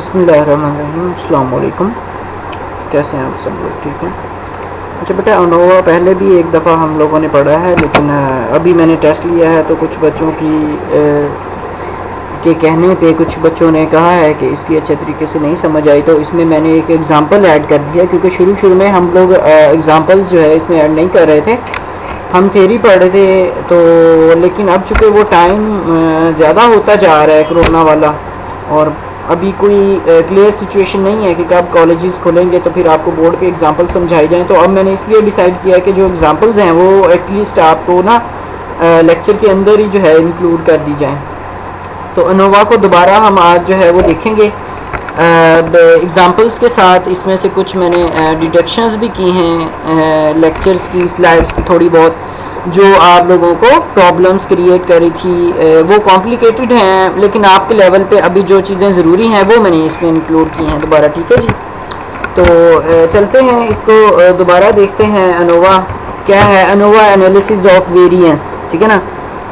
बिस्मिल्लाहिर्रहमानिर्रहीम, अस्सलाम वालेकुम। कैसे हैं आप सब लोग? ठीक हैं। अच्छा बेटा, अनोवा पहले भी एक दफ़ा हम लोगों ने पढ़ा है, लेकिन अभी मैंने टेस्ट लिया है तो कुछ बच्चों के कहने पे कुछ बच्चों ने कहा है कि इसकी अच्छे तरीके से नहीं समझ आई, तो इसमें मैंने एक एग्ज़ाम्पल ऐड कर दिया, क्योंकि शुरू में हम लोग एग्ज़ाम्पल्स जो है इसमें ऐड नहीं कर रहे थे, हम थ्योरी पढ़ रहे थे। तो लेकिन अब चूँकि वो टाइम ज़्यादा होता जा रहा है कोरोना वाला, और अभी कोई क्लियर सिचुएशन नहीं है कि कब कॉलेजेस खुलेंगे तो फिर आपको बोर्ड पे एग्जांपल समझाए जाएं, तो अब मैंने इसलिए डिसाइड किया है कि जो एग्जांपल्स हैं वो एटलीस्ट आपको ना लेक्चर के अंदर ही जो है इंक्लूड कर दी जाएं। तो अनोवा को दोबारा हम आज जो है वो देखेंगे एग्जांपल्स के साथ। इसमें से कुछ मैंने डिडक्शंस भी की हैं लेक्चर्स की, स्लाइड्स की थोड़ी बहुत, जो आप लोगों को प्रॉब्लम्स क्रिएट करी थी। वो कॉम्प्लिकेटेड हैं, लेकिन आपके लेवल पे अभी जो चीज़ें ज़रूरी हैं वो मैंने इसमें इंक्लूड की हैं दोबारा। ठीक है जी, तो चलते हैं, इसको दोबारा देखते हैं। अनोवा क्या है? अनोवा एनालिसिस ऑफ वेरिएंस, ठीक है ना।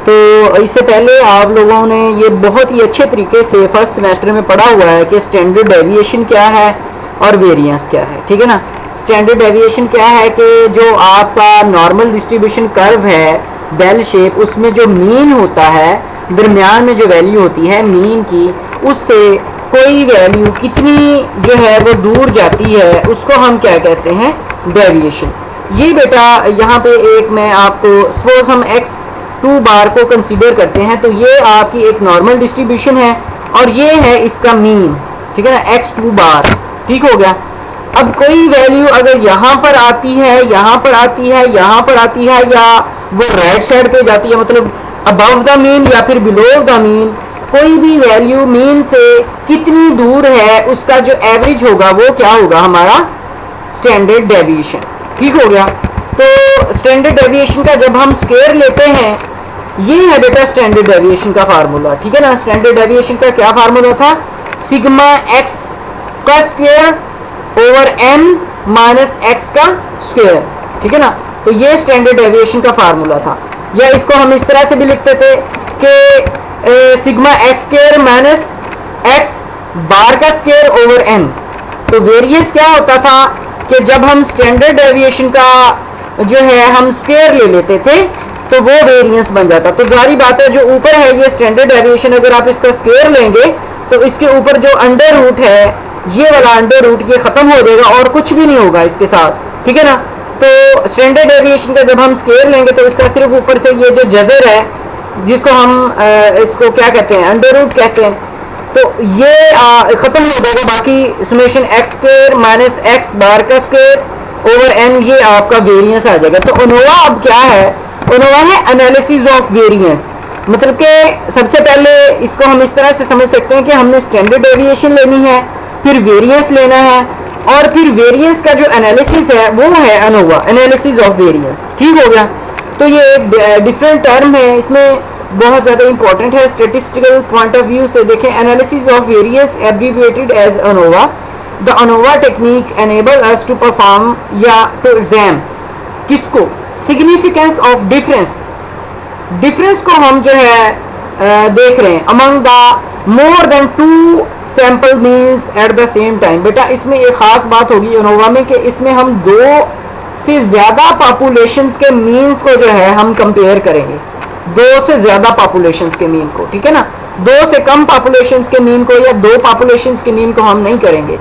तो इससे पहले आप लोगों ने ये बहुत ही अच्छे तरीके से फर्स्ट सेमेस्टर में पढ़ा हुआ है कि स्टैंडर्ड डेविएशन क्या है और वेरिएंस क्या है, ठीक है ना। स्टैंडर्ड डेविएशन क्या है कि जो आपका नॉर्मल डिस्ट्रीब्यूशन कर्व है बेल शेप, उसमें जो मीन होता है, दरमियान में जो वैल्यू होती है मीन की, उससे कोई वैल्यू कितनी जो है वो दूर जाती है, उसको हम क्या कहते हैं? डेविएशन। ये बेटा यहाँ पे एक मैं आपको, सपोज हम x2 बार को कंसीडर करते हैं, तो ये आपकी एक नॉर्मल डिस्ट्रीब्यूशन है और ये है इसका मीन, ठीक है ना, x2 बार। ठीक हो गया। अब कोई वैल्यू अगर यहाँ पर आती है, यहाँ पर आती है, यहाँ पर आती है, या वो राइट साइड पे जाती है, मतलब अबव द मीन या फिर बिलो द मीन, कोई भी वैल्यू मीन से कितनी दूर है, उसका जो एवरेज होगा वो क्या होगा? हमारा स्टैंडर्ड डेविएशन। ठीक हो गया। तो स्टैंडर्ड डेविएशन का जब हम स्क्वायर लेते हैं, ये है बेटा स्टैंडर्ड डेविएशन का फार्मूला, ठीक है ना। स्टैंडर्ड डेविएशन का क्या फार्मूला था? सिग्मा एक्स का square over N minus X का स्क्वायर, ठीक है ना। तो ये स्टैंडर्ड डेविएशन का फार्मूला था। या इसको हम इस तरह से भी लिखते थे कि sigma X square minus X bar का स्क्वायर ओवर एन। तो वेरिएंस क्या होता था कि जब हम स्टैंडर्ड डेविएशन का जो है हम स्क्वायर ले लेते थे तो वो वेरिएंस बन जाता। तो जारी बात है, जो ऊपर है ये स्टैंडर्ड डेविएशन, अगर आप इसका स्क्वायर लेंगे तो इसके ऊपर जो अंडर रूट है, ये वाला अंडर रूट, ये खत्म हो जाएगा और कुछ भी नहीं होगा इसके साथ, ठीक है ना। तो स्टैंडर्ड डेविएशन का जब हम स्क्वायर लेंगे तो इसका सिर्फ ऊपर से ये जो जजर है, जिसको हम इसको क्या कहते हैं? अंडर रूट कहते हैं, तो ये खत्म हो जाएगा। बाकी summation X square minus X bar का स्क्वायर ओवर एन, ये आपका वेरिएंस आ जाएगा। तो अनोवा अब क्या है? अनोवा है एनालिसिस ऑफ वेरिएंस। मतलब कि सबसे पहले इसको हम इस तरह से समझ सकते हैं कि हमने स्टैंडर्ड डेविएशन लेनी है, फिर वेरिएंस लेना है, और फिर वेरिएंस का जो एनालिसिस है वो है अनोवा, एनालिसिस ऑफ वेरिएंस। ठीक हो गया। तो ये एक डिफरेंट टर्म है, इसमें बहुत ज़्यादा इंपॉर्टेंट है स्टैटिस्टिकल पॉइंट ऑफ व्यू से। देखें, analysis of variance abbreviated as ANOVA. The ANOVA technique enable us to perform या टू एग्जाम किसको? Significance of difference. डिफरेंस को हम जो है देख रहे हैं among the more than 2 sample means at the same time. बेटा इसमें एक खास बात होगी अनोवा में कि इसमें हम 2 से ज़्यादा पॉपुलेशंस के मीन्स को जो है हम कंपेयर करेंगे, 2 से ज़्यादा पॉपुलेशंस के मीन को, ठीक है ना। 2 से कम पॉपुलेशंस के मीन को या 2 पॉपुलेशंस के मीन को हम नहीं करेंगे।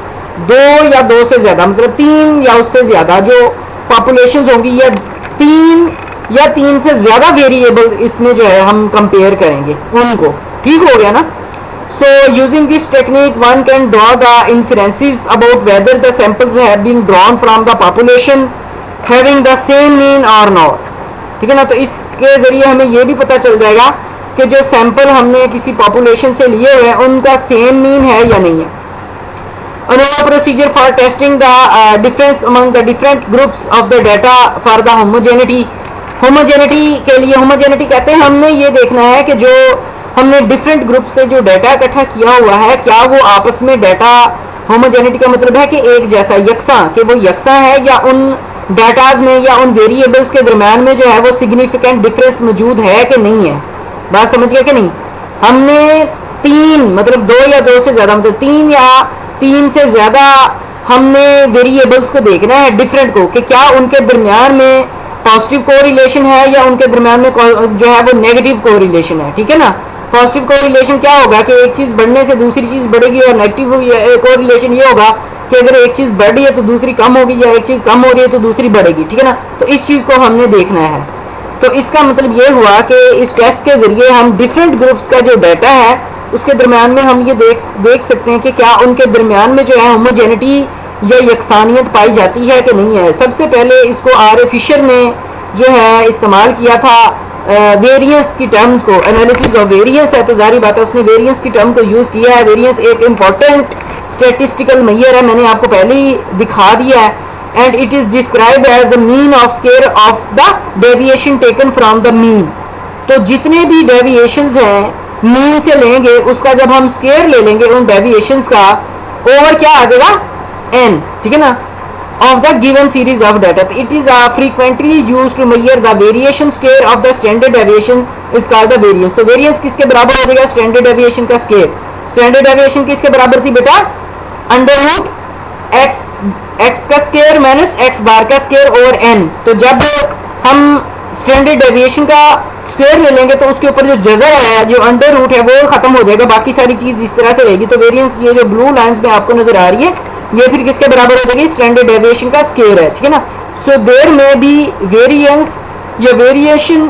2 या 2 से ज़्यादा, मतलब 3 या उससे ज़्यादा जो पॉपुलेशंस होंगी, या 3 या 3 से ज़्यादा वेरिएबल इसमें जो है हम कंपेयर करेंगे उनको। ठीक हो गया ना। So using this technique one can draw the inferences about whether the samples have been drawn from the population having the same mean or not, ठीक है ना। तो इसके ज़रिए हमें ये भी पता चल जाएगा कि जो सैंपल हमने किसी पॉपुलेशन से लिए हुए हैं उनका सेम मीन है या नहीं है। ANOVA procedure for testing the difference among the different groups of the data for the homogeneity. Homogeneity के लिए, होमोजेनिटी कहते हैं हमने ये देखना है कि जो हमने डिफरेंट ग्रुप से जो डाटा इकट्ठा किया हुआ है, क्या वो आपस में डाटा, होमोजेनिटी का मतलब है कि एक जैसा, यकसा, कि वो यकसा है, या उन डाटाज में या उन वेरिएबल्स के दरम्यान में जो है वो सिग्निफिकेंट डिफरेंस मौजूद है कि नहीं है। बात समझ गया कि नहीं? हमने तीन मतलब दो या दो से ज्यादा मतलब तीन या तीन से ज्यादा हमने वेरिएबल्स को देखना है डिफरेंट को कि क्या उनके दरमियान में पॉजिटिव कोरिलेशन है या उनके दरमियान में जो है वो नेगेटिव कोरिलेशन है। ठीक है ना, पॉजिटिव कोरिलेशन क्या होगा कि एक चीज बढ़ने से दूसरी चीज बढ़ेगी, और नेगेटिव कोरिलेशन ये होगा कि अगर एक चीज बढ़ रही है तो दूसरी कम होगी, या एक चीज कम हो रही है तो दूसरी बढ़ेगी। ठीक है ना, तो इस चीज को हमने देखना है। तो इसका मतलब ये हुआ कि इस टेस्ट के जरिए हम डिफरेंट ग्रुप्स का जो डाटा है उसके दरमियान में हम ये देख सकते हैं कि क्या उनके दरमियान में जो है होमोजेनिटी या यकसानियत पाई जाती है कि नहीं है। सबसे पहले इसको आर फिशर ने जो है इस्तेमाल किया था वेरियंस की टर्म्स को, एनालिसिस ऑफ वेरियंस है तो जारी बात है उसने वेरियंस की टर्म को यूज़ किया है। वेरियंस एक इम्पॉर्टेंट स्टेटिस्टिकल मैयर है, मैंने आपको पहले ही दिखा दिया है। And it is described as the mean of square of the deviation taken from the mean. तो जितने भी डेविएशंस हैं मीन से लेंगे उसका जब हम स्क्वायर ले लेंगे उन डेविएशंस का, ओवर क्या आ जाएगा n। ठीक है ना, of the given series of data. It is frequently used to measure the variation square of the standard deviation is called the variance. तो variance किसके बराबर हो जाएगा, standard deviation का square। standard deviation किसके बराबर थी बेटा, अंडर रूट x का स्क्वायर माइनस x बार का स्क्वायर ओवर n। तो जब हम स्टैंडर्ड डेविएशन का स्क्वायर ले लेंगे तो उसके ऊपर जो जजर है, जो अंडर रूट है, वो खत्म हो जाएगा, बाकी सारी चीज इस तरह से रहेगी। तो वेरिएंस ये जो ब्लू लाइंस में आपको नजर आ रही है ये फिर किसके बराबर हो जाएगी, स्टैंडर्ड डेविएशन का स्क्वायर है। ठीक है ना, सो देयर में बी वेरिएंस या variation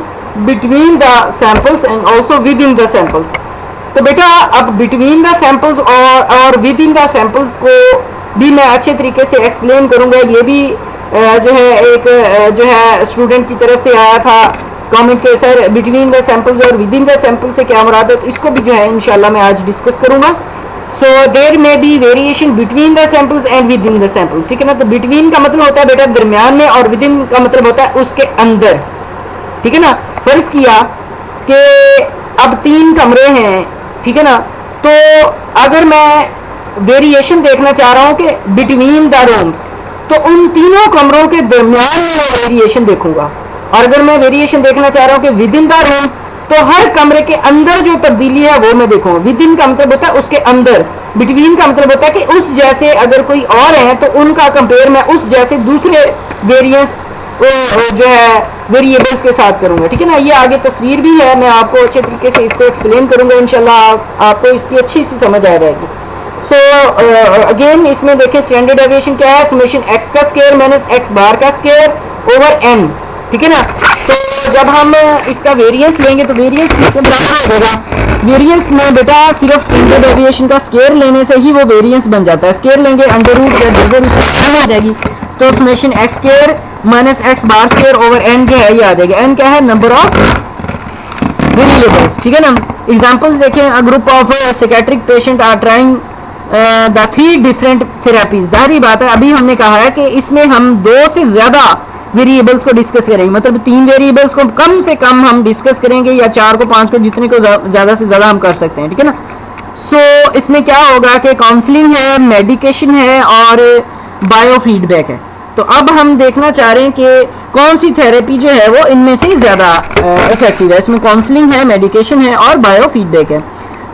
between the samples and also with in the samples. तो बेटा अब बिटवीन द सैंपल्स और विद इन द सैंपल्स को भी मैं अच्छे तरीके से एक्सप्लेन करूंगा। ये भी जो है एक जो है स्टूडेंट की तरफ से आया था कमेंट के, सर बिटवीन द सैंपल्स और विद इन द सैंपल्स से क्या मुराद है, तो इसको भी जो है इंशाल्लाह मैं आज डिस्कस करूंगा। So there may be variation between the samples and within the samples. ठीक है ना, तो बिटवीन का मतलब होता है बेटा दरमियान में, और विद इन का मतलब होता है उसके अंदर। ठीक है ना, फर्ज किया कि अब 3 कमरे हैं, ठीक है ना, तो अगर मैं वेरिएशन देखना चाह रहा हूं कि बिटवीन द रूम्स, तो उन तीनों कमरों के दरमियान में मैं वेरिएशन देखूंगा। और अगर मैं वेरिएशन देखना चाह रहा हूं कि विद इन द रूम्स, तो हर कमरे के अंदर जो तब्दीली है वो मैं देखूंगा। विद इन का मतलब होता है उसके अंदर, बिटवीन का मतलब होता है कि उस जैसे अगर कोई और है तो उनका कंपेयर मैं उस जैसे दूसरे वेरिएंस जो है वेरिएबल्स के साथ करूंगा। ठीक है ना, ये आगे तस्वीर भी है, मैं आपको अच्छे तरीके से इसको एक्सप्लेन करूंगा इंशाल्लाह, आपको इसकी अच्छी सी समझ आ जाएगी। सो अगेन इसमें देखिए स्टैंडर्ड डेविएशन क्या है, समेशन x का स्क्वायर माइनस x बार का स्क्वायर ओवर n। ठीक है ना, तो जब हम इसका वेरिएंस लेंगे तो वेरिएंस किसके बराबर हो जाएगा, वेरिएंस में बेटा सिर्फ स्टैंडर्ड डेविएशन का स्क्वायर लेने से ही वो वेरिएंस बन जाता है। स्क्वायर लेंगे अंडर रूट या जजर उसमें आ जाएगी, तो summation x square minus x bar square over n जो है ये आ जाएगा। n क्या है, नंबर ऑफ वेरिएबल्स। ठीक है ना, एग्जांपल्स देखें, a group of psychiatric patient are trying the 3 different therapies. जाहिर बात है अभी हमने कहा है कि इसमें हम 2 से ज्यादा वेरिएबल्स को डिस्कस करेंगे, मतलब 3 वेरिएबल्स को कम से कम हम डिस्कस करेंगे, या 4 को 5 को, जितने को ज्यादा से ज्यादा हम कर सकते हैं। ठीक है ना, सो इसमें क्या होगा कि काउंसलिंग है, मेडिकेशन है और बायो फीडबैक है। तो अब हम देखना चाह रहे हैं कि कौन सी थेरेपी जो है वो इनमें से ज्यादा इफेक्टिव है। इसमें काउंसलिंग है, मेडिकेशन है और बायो फीडबैक है।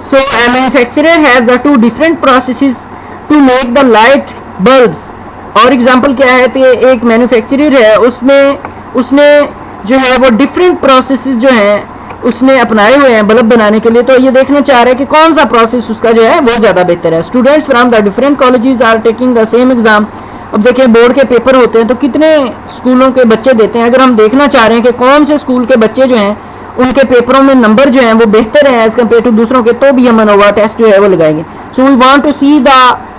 सो a manufacturer has the 2 different processes to make the light bulbs। और एग्जांपल क्या है, तो एक मैन्युफैक्चरर है, उसने जो है वो डिफरेंट प्रोसेसेस जो हैं उसने अपनाए हुए हैं बल्ब बनाने के लिए। तो ये देखना चाह रहे हैं कि कौन सा प्रोसेस उसका जो है वो ज़्यादा बेहतर है। Students from the different colleges are taking the same exam. अब देखिए बोर्ड के पेपर होते हैं तो कितने स्कूलों के बच्चे देते हैं। अगर हम देखना चाह रहे हैं कि कौन से स्कूल के बच्चे जो हैं उनके पेपरों में नंबर जो हैं वो बेहतर हैं एज कम्पेयर टू दूसरों के, तो भी हम अनोवा टेस्ट जो है वो लगाएंगे। So we want to see the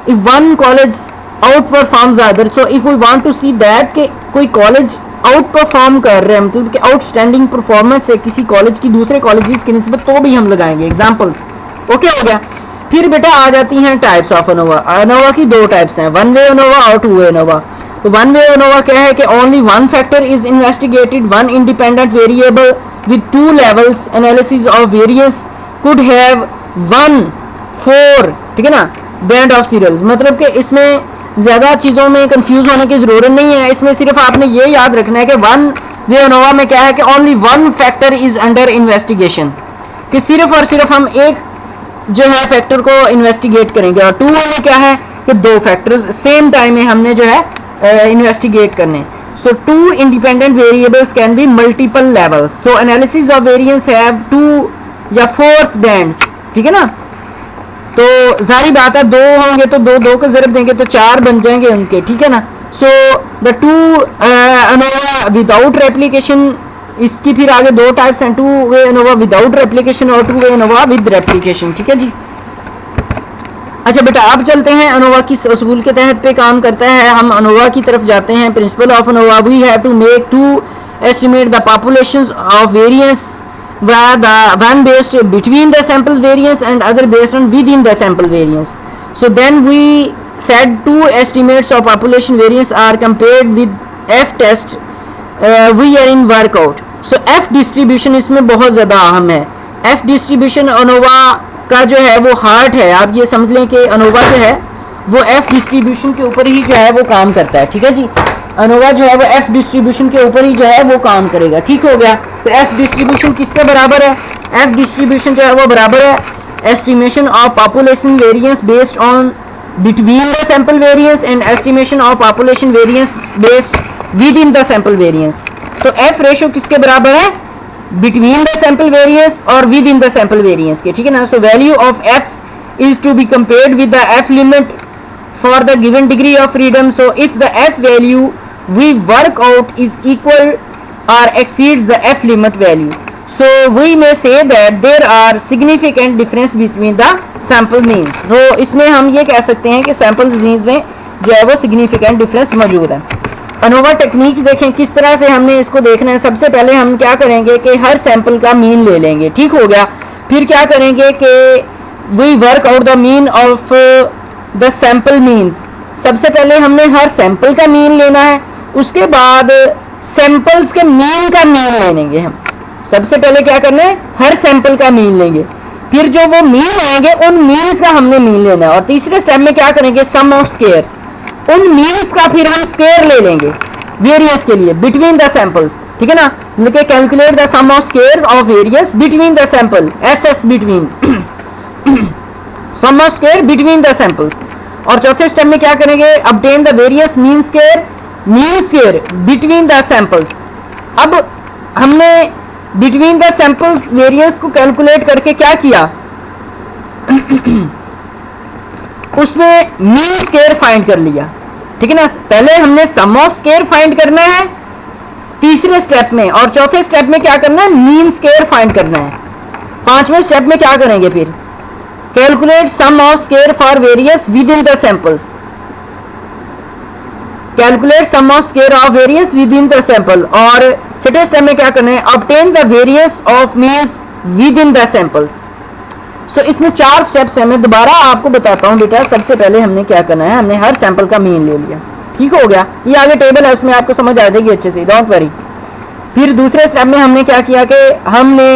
if one college outperforms other, so if we want to see that कि कोई कॉलेज आउट परफॉर्म कर रहे हैं, मतलब कि आउटस्टैंडिंग परफॉर्मेंस है किसी कॉलेज की दूसरे कॉलेजेस की निस्बत, तो भी हम लगाएंगे एग्जाम्पल्स। ओके हो गया। फिर बेटा आ जाती हैं टाइप्स ऑफ अनोवा। अनोवा की 2 टाइप्स हैं, 1 वे अनोवा और 2 वे अनोवा। तो 1 वे अनोवा क्या है कि only 1 factor is investigated, 1 independent variable with 2 levels analysis of variance could have 1 4 ठीक है ना बैंड ऑफ सीरियल्स। मतलब कि इसमें ज्यादा चीजों में कंफ्यूज होने की जरूरत नहीं है, इसमें सिर्फ आपने ये याद रखना है कि 1 वे अनोवा में क्या है कि only 1 factor is under investigation, कि सिर्फ और सिर्फ हम एक जो है फैक्टर को इन्वेस्टिगेट करेंगे, और 2 में क्या है कि 2 फैक्टर्स सेम टाइम में हमने जो है इन्वेस्टिगेट करने। सो 2 independent variables can be multiple levels, so analysis of variance have 2 या 4th बैंड्स, ठीक है ना। तो जारी बात है 2 होंगे तो 2 को ज़रब देंगे तो 4 बन जाएंगे उनके, ठीक है ना। So the 2 ANOVA without replication, इसकी फिर आगे 2 टाइप्स हैं, 2 वे अनोवा विदाउट रेप्लिकेशन और 2 वे अनोवा विद रेप्लिकेशन, ठीक है जी। अच्छा बेटा अब चलते हैं अनोवा किस उसूल के तहत पे काम करता है, हम अनोवा की तरफ जाते हैं। Principle of ANOVA, we have to make 2 estimate the populations of variance where the one based between the sample variance and other based on within the sample variance. So then we said 2 estimates of population variance are compared with F test we are in workout. So F distribution इसमें बहुत ज़्यादा अहम है। F distribution ANOVA का जो है वो heart है, आप ये समझ लें कि अनोवा जो है वो F डिस्ट्रीब्यूशन के ऊपर ही जो है वो काम करता है, ठीक है जी। अनोवा जो है वो F डिस्ट्रीब्यूशन के ऊपर ही जो है वो काम करेगा, ठीक हो गया। तो F डिस्ट्रीब्यूशन किसके बराबर है? F डिस्ट्रीब्यूशन जो है वो बराबर है estimation of population variance based on between the sample variance and estimation of population variance based within the sample variance. तो F रेशो किसके बराबर है? बिटवीन द सैंपल वेरिएंस और within the sample variance के, ठीक है ना। So value of F is to be compared with the F limit for the given degree of freedom. So if the F value we work out is equal or exceeds the F limit value, so we may say that there are significant difference between the sample means. So इसमें हम ये कह सकते हैं कि samples means में जो है वो significant difference मौजूद है। अनोवा टेक्निक देखें किस तरह से हमने इसको देखना है। सबसे पहले हम क्या करेंगे कि हर सैंपल का मीन ले लेंगे, ठीक हो गया। फिर क्या करेंगे कि we work out the mean of the sample means. सबसे पहले हमने हर सैंपल का मीन लेना है, उसके बाद सैंपल्स के मीन का मीन ले लेंगे हम। सबसे पहले क्या करना है? हर सैंपल का मीन लेंगे, फिर जो वो मीन आएंगे उन मीन्स का हमने मीन लेना है, और तीसरे स्टेप में क्या करेंगे? सम ऑफ स्क्वायर, उन मीन्स का फिर हम स्क्वायर ले लेंगे वेरिएंस के लिए बिटवीन द सैंपल्स, ठीक है ना। मतलब calculate the sum of square of variance between the sample, S between sum of square between the samples. और चौथे स्टेप में क्या करेंगे? Obtain the various mean square between the samples. अब हमने बिटवीन द सैंपल्स वेरियंस को calculate करके क्या किया उसमें मीन स्क्वायर फाइंड कर लिया, ठीक है ना। पहले हमने सम ऑफ स्क्वायर फाइंड करना है तीसरे स्टेप में, और चौथे स्टेप में क्या करना है? मीन स्क्वायर फाइंड करना है। पांचवें स्टेप में क्या करेंगे? फिर calculate sum of square for variance within the samples, calculate sum of square of variance within the sample. और छठे स्टेप में क्या करना है? Obtain the variance of means within the samples. So इसमें 4 steps हैं, मैं दोबारा आपको बताता हूं बेटा। सबसे पहले हमने क्या करना है? हमने हर सैंपल का मीन ले लिया, ठीक हो गया। ये आगे टेबल है उसमें आपको समझ आ जाएगी अच्छे से, डोंट वरी। फिर दूसरे स्टेप में हमने क्या किया कि हमने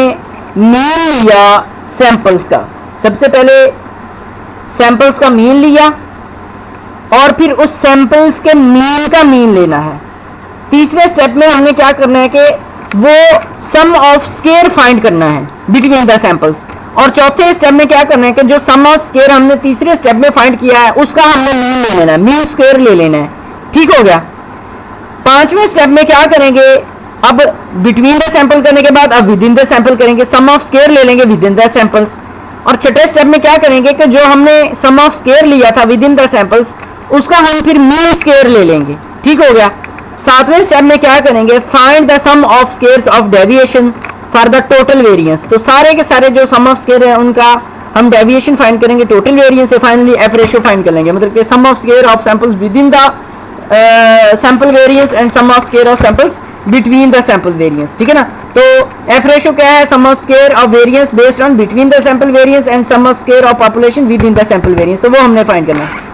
मीन लिया सैंपल्स का। सबसे पहले सैंपल्स का मीन लिया और फिर उस सैंपल्स के मीन का मीन लेना है। तीसरे स्टेप में हमने क्या करना है कि वो सम ऑफ स्क्वायर फाइंड करना है बिटवीन द सैंपल्स। और चौथे स्टेप में क्या करना है कि जो सम ऑफ स्क्वायर हमने तीसरे स्टेप में फाइंड किया है उसका हमने मीन ले लेना है, मीन स्क्वायर ले लेना है, ठीक हो गया। पांचवें स्टेप में क्या करेंगे? अब बिटवीन द सैंपल करने के बाद अब विद इन द सैंपल करेंगे, सम ऑफ स्क्वायर ले लेंगे विद इन द सैंपल्स। और छठे स्टेप में क्या करेंगे कि जो हमने सम ऑफ स्क्वायर लिया था विद इन द सैंपल्स उसका हम फिर मीन स्क्वायर ले लेंगे, ठीक हो गया। सातवें स्टेप में क्या करेंगे? Find the sum of squares of deviation for the total variance. तो सारे के सारे जो सम ऑफ स्क्वायर है उनका हम डेविएशन फाइंड करेंगे टोटल वेरिएंस से, फाइनली एफ रेशियो फाइंड कर लेंगे। मतलब कि sum of square of samples within the sample variance and sum of square of samples between the sample variance, ठीक है ना। तो एफ रेशियो क्या है? Sum of square of variance based on between the sample variance and sum of square of population within the sample variance, तो वो हमने find करना है।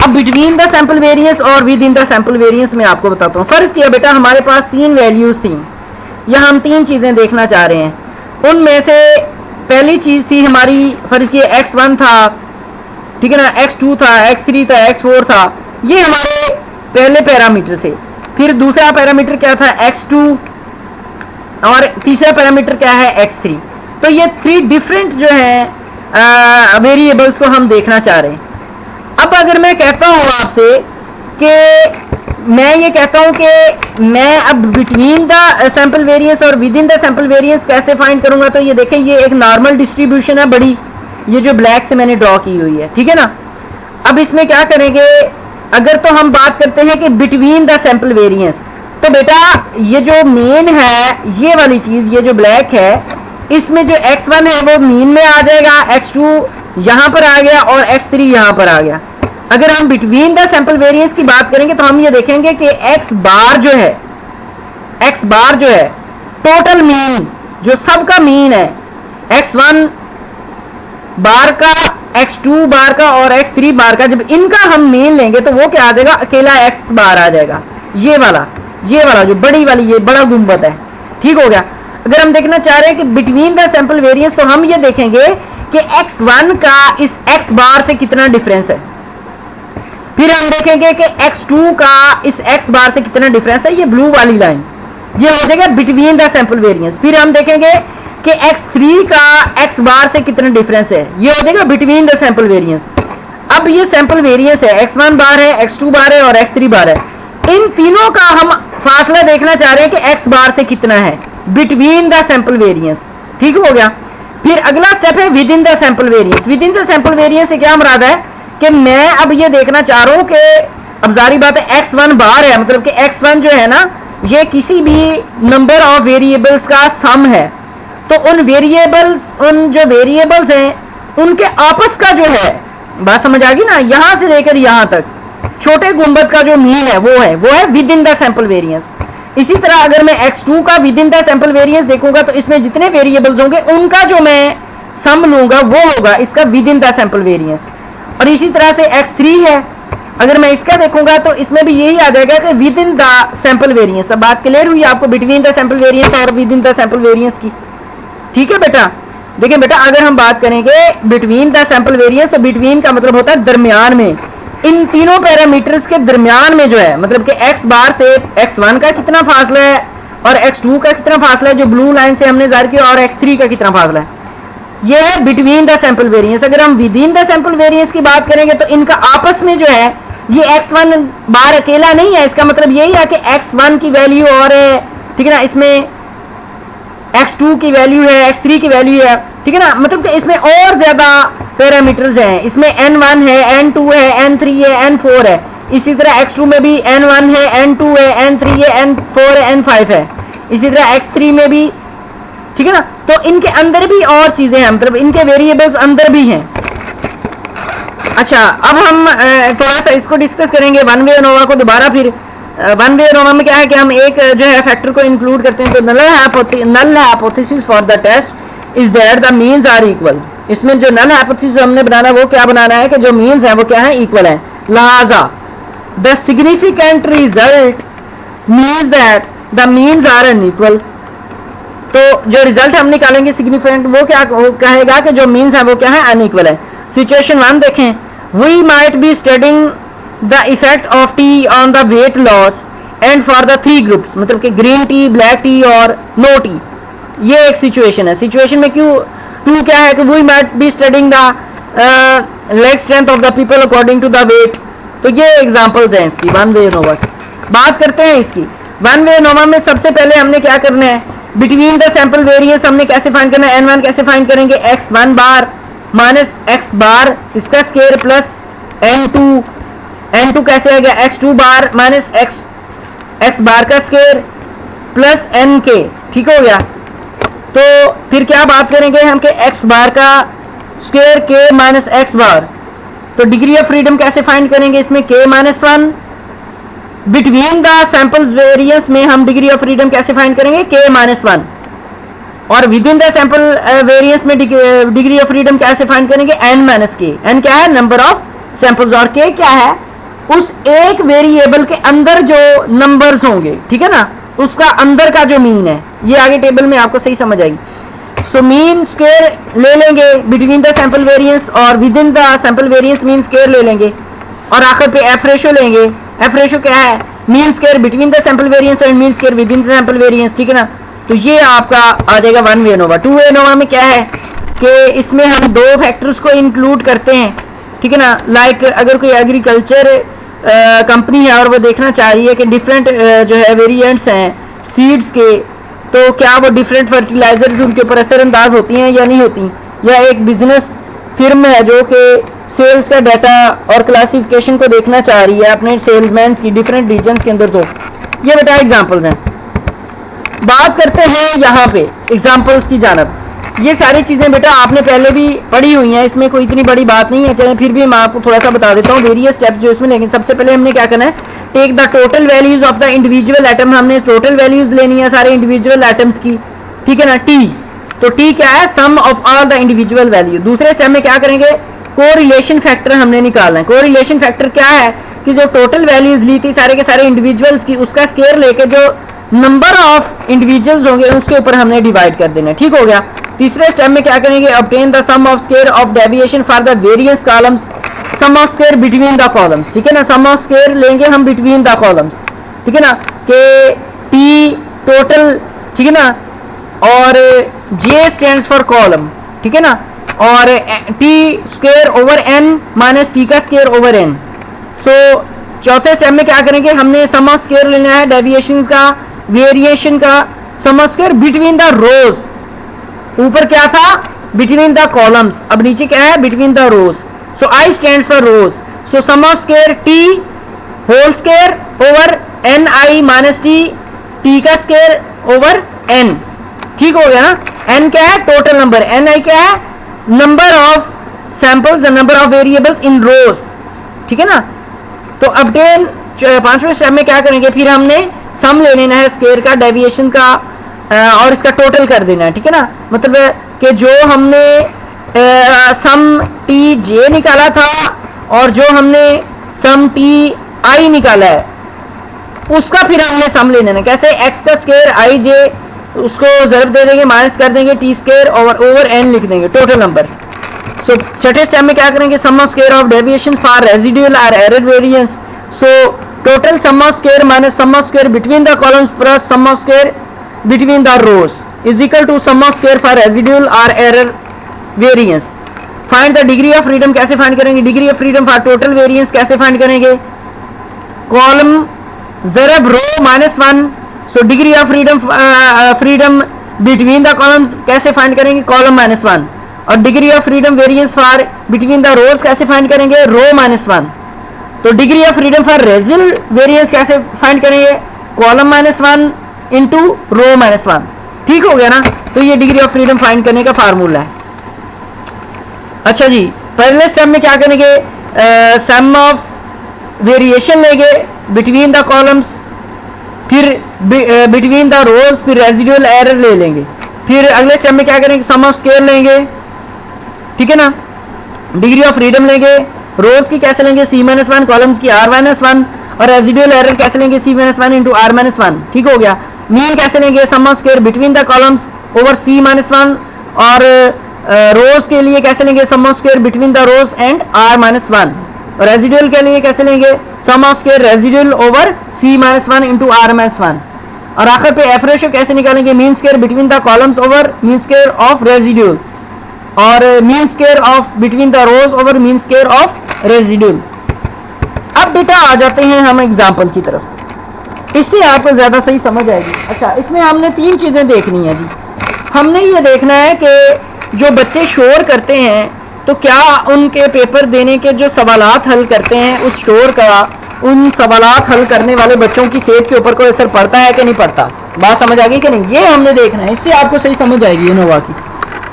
अब बिटवीन द सैंपल वेरिएंस और within the sample variance में आपको बताता हूँ। फर्ज किया बेटा हमारे पास 3 वैल्यूज थी, यहाँ हम 3 चीजें देखना चाह रहे हैं। उनमें से पहली चीज थी हमारी, फर्ज किया x1 था, ठीक है ना, x2 था, x3 था, x4 था, ये हमारे पहले पैरामीटर थे। फिर दूसरा पैरामीटर क्या था? x2, और तीसरा पैरामीटर क्या है? x3। तो ये 3 डिफरेंट जो है वेरिएबल्स को हम देखना चाह रहे हैं। अब अगर मैं कहता हूं आपसे कि मैं ये कहता हूं कि मैं अब बिटवीन द सैंपल वेरिएंस और within the sample variance कैसे फाइंड करूंगा, तो ये देखें ये एक नॉर्मल डिस्ट्रीब्यूशन है बड़ी, ये जो ब्लैक से मैंने ड्रॉ की हुई है, ठीक है ना। अब इसमें क्या करेंगे, अगर तो हम बात करते हैं कि बिटवीन द सैंपल वेरिएंस, तो बेटा ये जो मीन है, ये वाली चीज, ये जो ब्लैक है, इसमें जो x1 है वो मीन में आ जाएगा, x2 यहां पर आ गया और x3 यहां पर आ गया। अगर हम बिटवीन द सैंपल वेरिएंस की बात करेंगे तो हम ये देखेंगे कि x बार जो है टोटल मीन, जो सबका मीन है, x1 बार का, x2 बार का और x3 बार का, जब इनका हम मीन लेंगे तो वो क्या आ जाएगा, अकेला x बार आ जाएगा, ये वाला जो बड़ी वाली, ये बड़ा गुंबद है, ठीक हो गया। अगर हम देखना चाह रहे हैं कि बिटवीन द सैंपल वेरिएंस, तो हम ये देखेंगे कि x1 का इस x बार से कितना डिफरेंस है, फिर हम देखेंगे कि x2 का इस x बार से कितना डिफरेंस है, ये ब्लू वाली लाइन, ये हो जाएगा बिटवीन द सैंपल वेरिएंस। फिर हम देखेंगे कि x3 का x बार से कितना डिफरेंस है, ये हो जाएगा बिटवीन द सैंपल वेरिएंस। अब ये सैंपल वेरिएंस है, x1 बार है, x2 बार है और x3 बार है, इन तीनों का हम फासला देखना चाह रहे हैं कि x बार से कितना है बिटवीन द सैंपल वेरिएंस, ठीक हो गया। फिर अगला स्टेप है with in the sample variance. With in the sample variance से क्या मुराद है कि मैं अब ये देखना चाह रहा हूं कि अब जारी बात है x1 बार है, मतलब कि x1 जो है ना, ये किसी भी नंबर ऑफ वेरिएबल्स का सम है, तो उन जो वेरिएबल्स हैं उनके आपस का जो है, बात समझ आ गई ना, यहां से लेकर यहां तक छोटे गुंबद का जो मीन है वो है with in the sample variance. इसी तरह अगर मैं x2 का with in the sample variance देखूंगा तो इसमें जितने वेरिएबल्स होंगे उनका जो मैं सम लूंगा वो होगा इसका with in the sample variance. और इसी तरह से x3 है, अगर मैं इसका देखूंगा तो इसमें भी यही आ जाएगा कि with in the sample variance. अब बात क्लियर हुई आपको बिटवीन द सैंपल वेरिएंस और within the sample variance की, ठीक है बेटा। देखिए बेटा, अगर हम बात करेंगे बिटवीन द सैंपल वेरिएंस, तो बिटवीन का मतलब होता है दरमियान में, इन तीनों पैरामीटर्स के दरमियान में जो है, मतलब कि x बार से x1 का कितना फासला है और x2 का कितना फासला है जो ब्लू लाइन से हमने जाहिर किया, और x3 का कितना फासला है, ये है बिटवीन द सैंपल वेरिएंस। अगर हम with in the sample variance की बात करेंगे तो इनका आपस में जो है, ये x1 बार अकेला नहीं है, इसका मतलब यही है कि x1 की वैल्यू और है, ठीक है ना, इसमें x2 की वैल्यू है, x3 की वैल्यू है, ठीक है ना, मतलब कि इसमें और ज्यादा पैरामीटर्स हैं, इसमें n1 है, n2 है, n3 है, n4 है। इसी तरह x2 में भी n1 है, n2 है, n3 है, n4 है, n5 है। इसी तरह x3 में भी, ठीक है ना, तो इनके अंदर भी और चीजें हैं, मतलब इनके वेरिएबल्स अंदर भी हैं। अच्छा, अब हम थोड़ा सा इसको डिस्कस करेंगे वन वे एनोवा को दोबारा। फिर वन वे एनोवा में क्या है कि हम एक जो है फैक्टर को इंक्लूड करते हैं। तो null hypothesis for the test is that the means are equal. इसमें जो नल हाइपोथेसिस हमने बनाना वो क्या बनाना है कि जो मीन्स है वो क्या है, इक्वल है। लिहाजा the significant result means that the means are unequal. तो जो रिजल्ट हम निकालेंगे सिग्निफिकेंट, वो क्या कहेगा कि जो मीन्स है वो क्या है, अनइक्वल है। सिचुएशन 1 देखें, we might be studying the effect of tea on the weight loss and for the 3 groups, मतलब कि ग्रीन टी, ब्लैक टी और नो टी। ये एक सिचुएशन है। सिचुएशन में क्यों टू क्या है कि we might be studying the leg strength of the people according to the weight. तो ये एग्जांपल्स हैं इसकी वन वे एनोवा की। बात करते हैं इसकी। वन वे एनोवा में सबसे पहले हमने क्या करना है, बिटवीन द सैंपल वेरिएंस हमने कैसे फाइंड करना है, n1 कैसे फाइंड करेंगे, x1 बार माइनस x बार इसका स्क्वायर प्लस n2 कैसे आएगा, x2 बार माइनस x बार का स्क्वायर प्लस n के, ठीक हो गया। तो फिर क्या बात करेंगे हम कि x बार का स्क्वायर k माइनस x बार। तो डिग्री ऑफ फ्रीडम कैसे फाइंड करेंगे इसमें, k minus 1। Between the samples variance में हम डिग्री ऑफ फ्रीडम कैसे फाइंड करेंगे, k माइनस 1। और within the sample variance में डिग्री ऑफ फ्रीडम कैसे फाइंड करेंगे, n माइनस k। n क्या है, नंबर ऑफ सैंपल्स, और k क्या है, उस एक वेरिएबल के अंदर जो नंबर्स होंगे, ठीक है ना, उसका अंदर का जो मीन है। ये आगे टेबल में आपको सही समझ आएगी। सो मीन स्क्वायर ले लेंगे बिटवीन द सैंपल वेरिएंस, और within the sample variance mean square ले लेंगे, और आखिर पे एफ रेशो लेंगे। एफ रेशो क्या है, mean square between the sample variance and mean square within the sample variance, ठीक है ना। तो ये आपका आ जाएगा one way ANOVA. Two way ANOVA में क्या है, कि इसमें हम दो फैक्टर्स को इंक्लूड करते हैं, ठीक है ना। लाइक अगर कोई एग्रीकल्चर कंपनी है और वो देखना चाह रही है कि डिफरेंट जो है वेरिएंट्स हैं सीड्स के, तो क्या वो डिफरेंट फर्टिलाइजर्स उनके ऊपर असरअंदाज होती हैं या नहीं होती, या एक बिजनेस फिर्म है जो कि सेल्स का डाटा और क्लासिफिकेशन को देखना चाह रही है अपने सेल्समैन की डिफरेंट रीजन्स के अंदर। तो ये बेटा एग्जांपल्स हैं। बात करते हैं यहाँ पे एग्जांपल्स की जानब। ये सारी चीज़ें बेटा आपने पहले भी पढ़ी हुई हैं, इसमें कोई इतनी बड़ी बात नहीं है, चलें फिर भी मैं आपको थोड़ा सा बता देता हूँ वेरियस स्टेप्स जो इसमें। लेकिन सबसे पहले हमने क्या करना है, take the total values of the individual item. हमने टोटल वैल्यूज लेनी है सारे इंडिविजुअल एटम्स की, ठीक है ना। टी, तो टी क्या है, sum of all the individual value. दूसरे स्टेप में क्या करेंगे, कोरिलेशन फैक्टर हमने निकालना है। कोरिलेशन फैक्टर क्या है कि जो टोटल वैल्यूज ली थी सारे के सारे इंडिविजुअल्स की, उसका स्केयर लेके जो नंबर ऑफ इंडिविजुअल्स होंगे उसके ऊपर हमने डिवाइड कर देना है, ठीक हो गया। तीसरे स्टेप में क्या करेंगे, obtain the sum of square of deviation for the various columns, sum of square between the columns, ठीक है ना। सम ऑफ स्केयर लेंगे हम बिटवीन द कॉलम्स, ठीक है ना, कि टी टोटल, ठीक है ना, और जे स्टैंड्स फॉर कॉलम, ठीक है ना, और T square over N minus T का स्क्वायर ओवर एन। सो चौथे स्टेप में क्या करेंगे, हमने सम ऑफ स्क्वायर लेना है डेविएशन का, वेरिएशन का, सम ऑफ स्क्वायर बिटवीन द रोज। ऊपर क्या था, बिटवीन द कॉलम्स, अब नीचे क्या है, between the rows. So I stands for rows, so sum of square T whole square over N I minus T, T का स्क्वायर ओवर एन, ठीक हो गया ना। एन क्या है, टोटल नंबर, एन आई क्या है, number of samples, the number of variables in rows, ठीक है ना। तो अपडेन पांचवें स्टेप में क्या करेंगे, फिर हमने सम ले लेना है स्क्वायर का, डेविएशन का, और इसका टोटल कर देना है, ठीक है ना। मतलब कि जो हमने सम टी जे निकाला था और जो हमने सम टी आई निकाला है उसका फिर हमने सम ले लेना है। कैसे, एक्स का स्क्वायर आई जे, उसको ज़रब दे देंगे, माइनस कर देंगे, टी स्क्वायर ओवर एन लिख देंगे, टोटल नंबर। सो छठे स्टेप में क्या करेंगे, sum of square of deviation for residual or error variance. So total sum of square minus sum of square between the columns plus sum of square between the rows is equal to sum of square for residual or error variance. Find the degree of freedom, कैसे find करेंगे, degree of freedom for total variance कैसे find करेंगे, column ज़रब row minus 1। So degree of freedom between the column कैसे find करेंगे, column minus 1। और degree of freedom variance for between the rows कैसे find करेंगे, रो माइनस 1। तो degree of freedom for residual variance कैसे find करेंगे, column minus 1 into row minus 1, ठीक हो गया ना। तो ये डिग्री ऑफ फ्रीडम फाइंड करने का फार्मूला है। अच्छा जी, पहले स्टेप में क्या करेंगे, सम ऑफ वेरिएशन लेंगे बिटवीन द कॉलम्स, फिर बिटवीन द रोज, फिर रेजिडुअल एरर ले लेंगे। फिर अगले स्टेप में क्या करेंगे, सम ऑफ स्क्वायर लेंगे, ठीक है ना, डिग्री ऑफ फ्रीडम लेंगे, रोज की कैसे लेंगे, सी माइनस 1, कॉलम्स की आर माइनस 1, और रेजिडुअल एरर कैसे लेंगे, सी माइनस 1 इंटू आर माइनस 1, ठीक हो गया। मीन कैसे लेंगे, sum of square between the columns over C minus 1, और रोज के लिए कैसे लेंगे, sum of square between the rows and R minus 1, और रेजिडुअल के लिए कैसे लेंगे, sum of square residual over C minus 1 इंटू आर माइनस 1। और आखिर पे एफ रेशियो कैसे निकालेंगे, mean square between the columns over mean square of residual, और mean square of between the rows over mean square of residual. अब बेटा आ जाते हैं हम एग्जाम्पल की तरफ, इससे आपको ज्यादा सही समझ आएगी। अच्छा, इसमें हमने तीन चीजें देखनी है जी। हमने ये देखना है कि जो बच्चे शोर करते हैं तो क्या उनके पेपर देने के जो सवालात हल करते हैं उस शोर का उन सवालात हल करने वाले बच्चों की सेहत के ऊपर कोई असर पड़ता है कि नहीं पड़ता। बात समझ आ गई कि नहीं, ये हमने देखना है, इससे आपको सही समझ आएगी इनोवा की,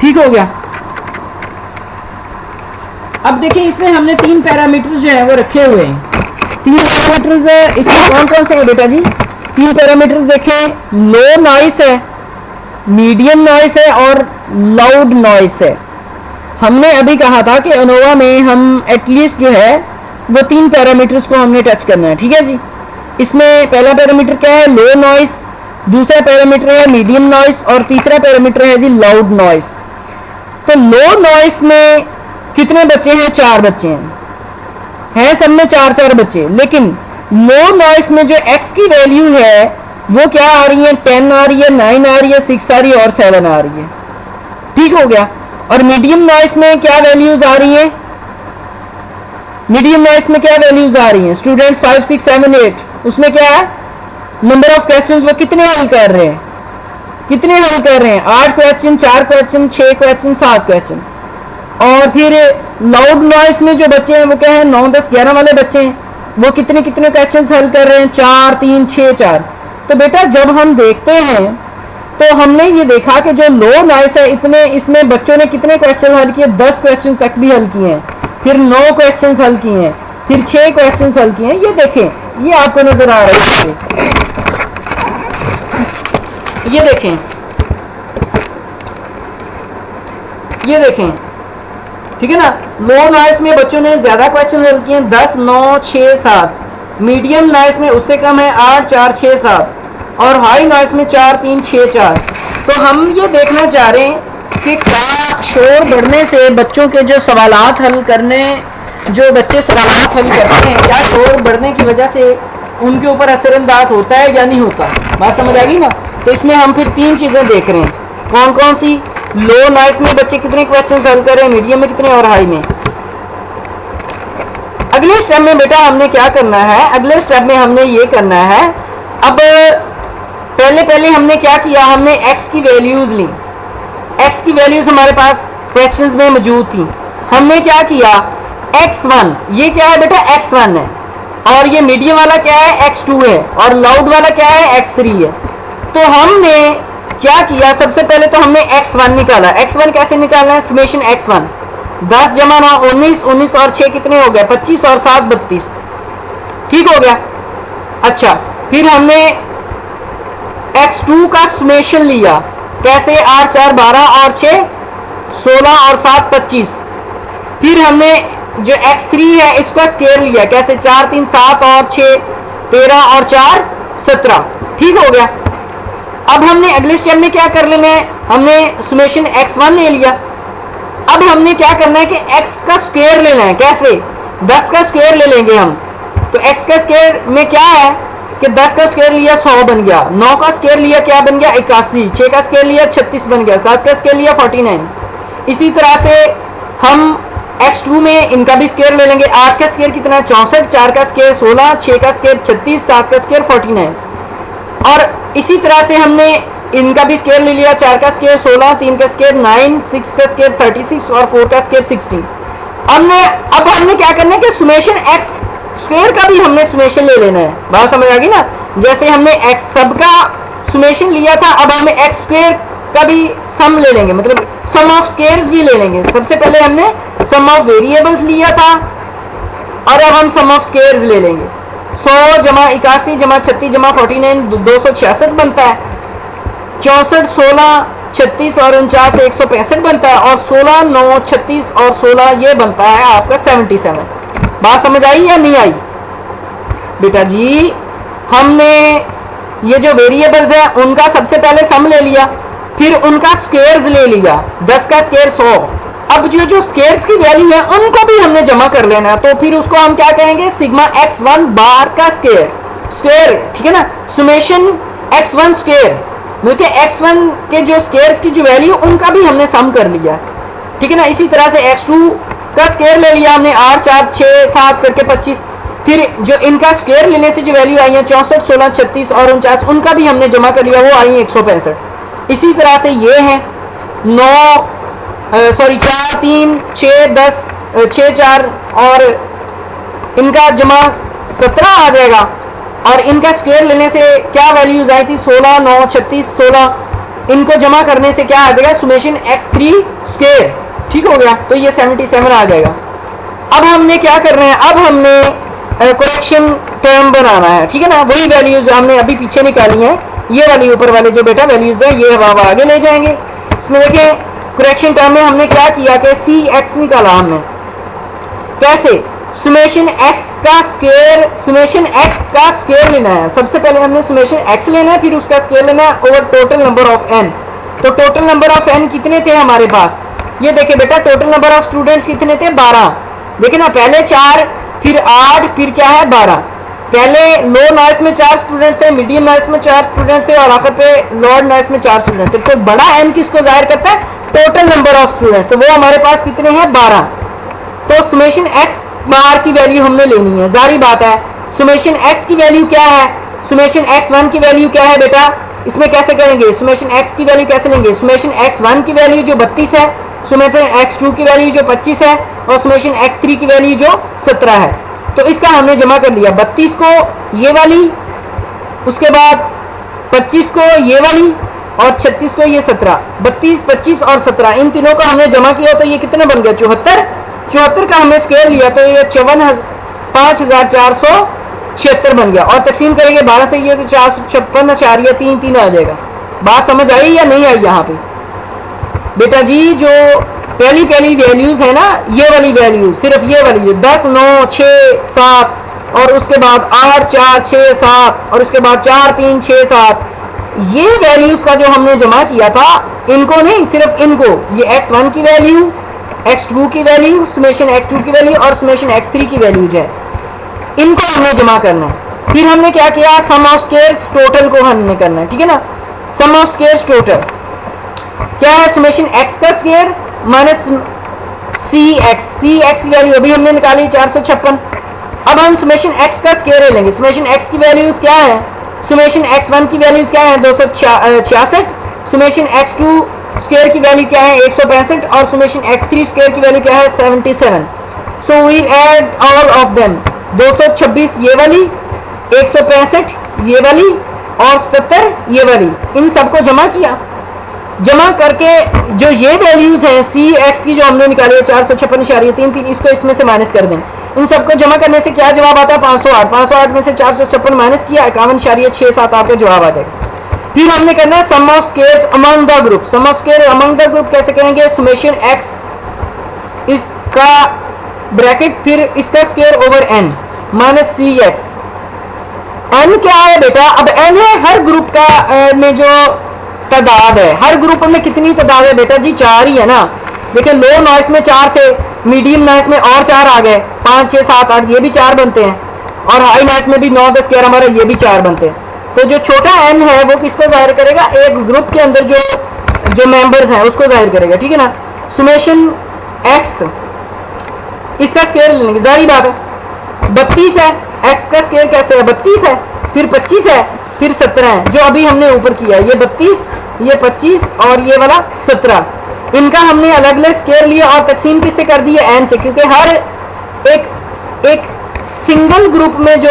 ठीक हो गया। अब देखिए, इसमें हमने तीन पैरामीटर्स जो है वो रखे हुए हैं। तीन पैरामीटर्स है, इसमें कौन कौन से है बेटा जी, तीन पैरामीटर्स देखें, लो नॉइस है, मीडियम नॉइस है और लाउड नॉइस है। हमने अभी कहा था कि इनोवा में हम एटलीस्ट जो है वो तीन पैरामीटर्स को हमने टच करना है, ठीक है जी। इसमें पहला पैरामीटर क्या है, लो नॉइस, दूसरा पैरामीटर है मीडियम नॉइस, और तीसरा पैरामीटर है जी लाउड नॉइस। तो लो नॉइस में कितने बच्चे हैं, 4 बच्चे हैं सब में 4 बच्चे, लेकिन लो नॉइस में जो x की वैल्यू है वो क्या आ रही है, 10 आ रही है, 9 आ रही है, 6 आ रही है और 7 आ रही है, ठीक हो गया। और मीडियम नॉइस में क्या वैल्यूज आ रही हैं? मीडियम नॉइस में क्या वैल्यूज आ रही हैं स्टूडेंट्स? 5 6 7 8। उसमें क्या है? नंबर ऑफ क्वेश्चंस वो कितने हल कर रहे हैं? कितने हल कर रहे हैं? 8 क्वेश्चन, 4 क्वेश्चन, 6 क्वेश्चन, 7 क्वेश्चन। और फिर लाउड नॉइस में जो बच्चे हैं वो क्या है? 9 10 11 वाले बच्चे हैं, वो कितने कितने क्वेश्चंस हल कर रहे हैं? 4 3 6 4। तो बेटा जब हम देखते हैं तो हमने ये देखा कि जो लो नॉइस है इतने, इसमें बच्चों ने कितने क्वेश्चन हल किए? 10 क्वेश्चन तक भी हल किए हैं, फिर 9 क्वेश्चन हल किए हैं, फिर 6 क्वेश्चन हल किए हैं। ये देखें, ये आपको नजर आ रहा है, ये देखें, ये देखें, ठीक है ना। लो नॉइस में बच्चों ने ज्यादा क्वेश्चन हल किए हैं, 10 9 6 7। मीडियम नॉइस में उससे कम है, 8 4 6 7। और हाई नॉइस में 4 3 6 4। तो हम ये देखना चाह रहे हैं कि क्या शोर बढ़ने से बच्चों के जो सवालात हल करने, जो बच्चे सवालात हल करते हैं, क्या शोर बढ़ने की वजह से उनके ऊपर असरअंदाज होता है या नहीं होता? बात समझ आ गई ना। तो इसमें हम फिर 3 चीजें देख रहे हैं, कौन कौन सी? लो नॉइस में बच्चे कितने क्वेश्चन हल कर रहे हैं, मीडियम में कितने और हाई में। अगले स्टेप में बेटा हमने क्या करना है? अगले स्टेप में हमने ये करना है, अब पहले हमने क्या किया? हमने x की वैल्यूज ली, x की वैल्यूज हमारे पास क्वेश्चंस में मौजूद थी। हमने क्या किया? x1, ये क्या है बेटा? x1 है। और ये मीडियम वाला क्या है? x2 है। और लाउड वाला क्या है? x3 है। तो हमने क्या किया? सबसे पहले तो हमने x1 निकाला। x1 कैसे निकालना है? समेशन x1, 10 जमा 9 19, 19 और 6 कितने हो गए? 25 और 7 32। ठीक हो गया। अच्छा, फिर हमने x2 का समेशन लिया, कैसे? 8 4 12 और 6 16 और 7 25। फिर हमने जो x3 है इसका स्केयर लिया, कैसे? 4 3 7 और 6 13 और 4 17। ठीक हो गया। अब हमने अगले स्टेप में क्या कर लेना है? हमने समेशन x1 ले लिया। अब हमने क्या करना है कि x का स्क्वायर लेना है, कैसे? 10 का स्क्वायर ले लेंगे हम। तो x का स्क्वायर में क्या है कि 10 का स्क्वायर लिया 100 बन गया, 9 का स्क्वायर लिया क्या बन गया? 81, 6 का स्क्वायर लिया 36 बन गया, 7 का स्क्वायर लिया 49। इसी तरह से हम x2 में इनका भी स्क्वायर ले लेंगे। 8 का स्क्वायर कितना है? 64, 4 का स्क्वायर 16, 6 का स्क्वायर 36, 7 का स्क्वायर 49। और इसी तरह से हमने इनका भी स्क्वायर ले लिया, 4 का स्क्वायर 16, 3 का स्क्वायर 9, 6 का स्क्वायर 36 और 4 का स्क्वायर 16। अब हमने क्या करना है कि सुमेशन x स्क्वायर का भी हमने सुमेशन ले लेना है। बात समझ आ गई ना। जैसे हमने x सब का सुमेशन लिया था, अब हमें x स्क्वायर का भी सम ले लेंगे, मतलब सम ऑफ स्क्वायर्स भी ले लेंगे। सबसे पहले हमने सम ऑफ वेरिएबल्स लिया था और अब हम सम ऑफ स्क्वायर्स ले लेंगे। 100 जमा 81 जमा 36 जमा 49 266 बनता है। 64 16 36 और 49 165 बनता है। और 16 9 36 और 16 ये बनता है आपका 77। बात समझ आई या नहीं आई बेटा जी? हमने ये जो वेरिएबल्स है उनका सबसे पहले सम ले लिया, फिर उनका स्क्वायर्स ले लिया। 10 का स्क्वायर 100। अब जो स्क्वायर्स की वैल्यू है उनको भी हमने जमा कर लेना है। तो फिर उसको हम क्या कहेंगे? सिग्मा x1 बार का स्क्वायर, ठीक है ना। सुमेशन x1 स्क्वायर, क्योंकि x1 के जो स्क्वायर्स की जो वैल्यू उनका भी हमने सम कर लिया, ठीक है ना। इसी तरह से x2 का स्क्वायर ले लिया हमने, 8 4 6 7 करके 25। फिर जो इनका स्क्वायर लेने से जो वैल्यू आई है 64 16 36 और 49, उनका भी हमने जमा कर लिया, वो आई है 165। इसी तरह से ये है 4 3 6 10 6 4 और इनका जमा 17 आ जाएगा। और इनका स्क्वायर लेने से क्या वैल्यूज आई थी? 16 9 36 16। इनको जमा करने से क्या आ जाएगा? Summation x3 square. ठीक हो गया। तो ये 77 आ जाएगा। अब हमने क्या करना है? अब हमने करेक्शन टर्म बनाना है, ठीक है ना। वही वैल्यूज हमने अभी पीछे निकाली हैं, ये वाली ऊपर वाले जो बेटा वैल्यूज है ये हम आगे ले जाएंगे। इसमें देखें करेक्शन टर्म में हमने क्या किया कि cx निकाला हमने, कैसे? सुमेशन x का स्क्वायर लेना है। सबसे पहले हमने सुमेशन x लेना है, फिर उसका स्क्वायर लेना है over total number of n। तो टोटल नंबर ऑफ n कितने थे हमारे पास? ये देखे बेटा, टोटल नंबर ऑफ स्टूडेंट्स कितने थे? 12। देखे ना, पहले 4 फिर 8 फिर क्या है 12। पहले लो नॉइस में 4 स्टूडेंट थे, मीडियम नॉइस में 4 स्टूडेंट थे और आखिर पे लॉर्ड नॉइस में 4 स्टूडेंट थे। तो बड़ा n किसको जाहिर करता है? टोटल नंबर ऑफ स्टूडेंट्स, तो वो हमारे पास कितने हैं 12। तो सुमेशन एक्स बार की वैल्यू हमने लेनी है, जारी बात है। सुमेशन एक्स की वैल्यू क्या है, सुमेशन एक्स वन की वैल्यू क्या है बेटा, इसमें कैसे करेंगे, सुमेशन एक्स की वैल्यू कैसे लेंगे, सुमेशन एक्स वन की वैल्यू जो 32 है, सुमेशन एक्स टू की वैल्यू जो 25 है, और सुमेशन एक्स थ्री की वैल्यू जो 17 है। तो इसका हमने जमा कर लिया, 32 को ये वाली, उसके बाद 25 को ये वाली, और 36 को ये 17। 32, 25 और 17 इन तीनों का हमने जमा किया तो ये कितना बन गया 74। 74 का हमने स्क्वायर लिया तो ये 54,476 बन गया, और तकसीम करेंगे 12 से ये तो 456.33 आ जाएगा। बात समझ आई या नहीं आई यहाँ पे बेटा जी? जो पहली वैल्यूज है ना, ये वाली वैल्यू, सिर्फ ये वाली 10, 9, 6, 7 और उसके बाद 8, 4, 6, 7 और उसके बाद 4, 3, 6, 7, ये वैल्यूज का जो हमने जमा किया था, इनको नहीं, सिर्फ इनको, ये x1 की वैल्यू, x2 की वैल्यू, सुमेशन x2 की वैल्यू और सुमेशन x3 की वैल्यूज है, इनको हमने जमा करना है। फिर हमने क्या किया, सम ऑफ स्क्वायर्स टोटल को हमने करना है, ठीक है ना। सम ऑफ स्क्वायर्स टोटल क्या है, सुमेशन x का स्क्वायर माइनस cx की वैल्यू अभी हमने निकाली 456। अब हम सुमेशन x का स्क्वायर लेंगे। सुमेशन x की वैल्यूज क्या है, सुमेशन x1 की वैल्यूज क्या है 266, सुमेशन x2 स्क्वायर की वैल्यू क्या है 165 और सुमेशन x3 स्क्वायर की वैल्यू क्या है 77। So we add all of them, 226 ये वाली, 165 ये वाली और 77 ये वाली, इन सबको जमा किया। जमा करके जो ये वैल्यूज हैं सी एक्स की जो हमने निकाली है 456.33, इसको इसमें से माइनस कर दें। इन सबको जमा करने से क्या जवाब आता है 508। 508 में से 456 माइनस किया 51.67 आपका जवाब आ जाएगा। फिर हमने करना है sum of squares among the group. Sum of square among the group कैसे करेंगे, सुमेशन एक्स इसका ब्रैकेट फिर इसका square over N minus C X. N क्या है बेटा, अब एन है हर ग्रुप का में जो तादाद है, हर ग्रुप में कितनी तादाद है बेटा जी, 4 ही है ना। देखिए लो नॉइस में 4 थे, मीडियम नॉइस में और 4 आ गए, 5, 6, 7, 8 ये भी 4 बनते हैं, और हाई नॉइस में भी 9, 10, 11, 12 ये भी 4 बनते हैं। तो जो छोटा एन है वो किसको जाहिर करेगा, एक ग्रुप के अंदर जो मेंबर्स हैं उसको जाहिर करेगा, ठीक है ना। सुमेशन एक्स इसका स्क्वायर लेंगे, जारी बात है 32 है, एक्स का स्क्वायर कैसे है 32 है, फिर 25 है, फिर 17 है, जो अभी हमने ऊपर किया, ये 32, ये 25 और ये वाला 17, इनका हमने अलग अलग स्क्वायर लिया और तकसीम किससे कर दी है, एन से, क्योंकि हर एक सिंगल ग्रुप में जो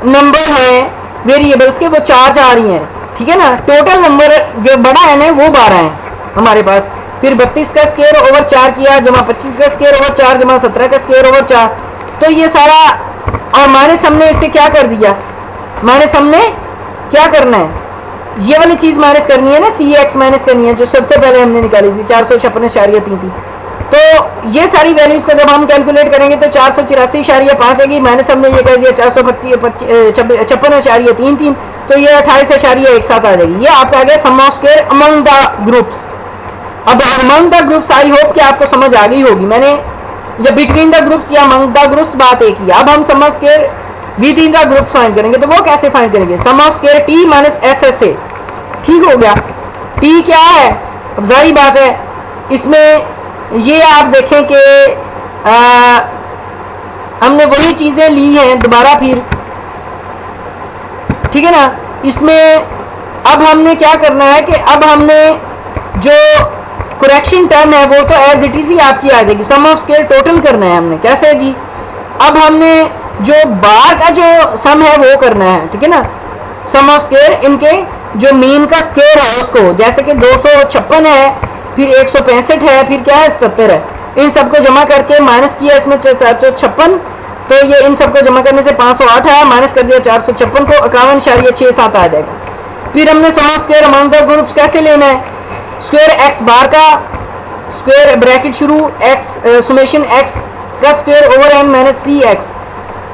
नंबर है वेरिएबल्स के वो 4 ही हैं, ठीक है ना। टोटल नंबर जो बड़ा एन है वो 12 है हमारे पास। फिर 32 का स्क्वायर ओवर 4 किया, जमा 25 का स्क्वायर ओवर 4, जमा 17 का स्क्वायर ओवर 4, तो ये सारा, और माइनस हमने इससे क्या कर दिया, माइनस हमने क्या करना है, ये वाली चीज माइनस करनी है ना, सी एक्स माइनस करनी है, जो सबसे पहले हमने निकाली थी 456.3 थी। तो ये सारी वैल्यूज को जब हम कैलकुलेट करेंगे तो 484.5 आएगी, माइनस हमने ये कर दिया 456.3, तो ये 28.17 आ जाएगी। ये आपका आ गया sum of square among the groups. अब among the groups I hope कि आपको समझ आ गई होगी, मैंने या बिटवीन द ग्रुप्स या अमंग द ग्रुप्स बात एक ही। अब हम sum of square within the group find करेंगे, तो वो कैसे फाइंड करेंगे, sum of square T minus S S A, ठीक हो गया। टी क्या है, अब जारी बात है इसमें ये आप देखें कि हमने वही चीजें ली हैं दोबारा फिर, ठीक है ना। इसमें अब हमने क्या करना है कि अब हमने जो करेक्शन टर्म है वो तो एज इट इज ही आपकी आ जाएगी। सम ऑफ स्क्वायर टोटल करना है हमने, कैसे जी, अब हमने जो बार का जो सम है वो करना है, ठीक है ना। सम ऑफ स्क्वायर इनके जो मीन का स्क्वायर है उसको, जैसे कि 256 है, फिर 165 है, फिर क्या है 77 है, इन सबको जमा करके माइनस किया इसमें 456, तो ये इन सबको जमा करने से 508 है, माइनस कर दिया 456 को 51.67 आ जाएगा। फिर हमने sum of square among the groups कैसे लेना है, स्क्वायर एक्स बार का स्क्वायर ब्रैकेट शुरू एक्स सुमेशन एक्स का square over N minus C X,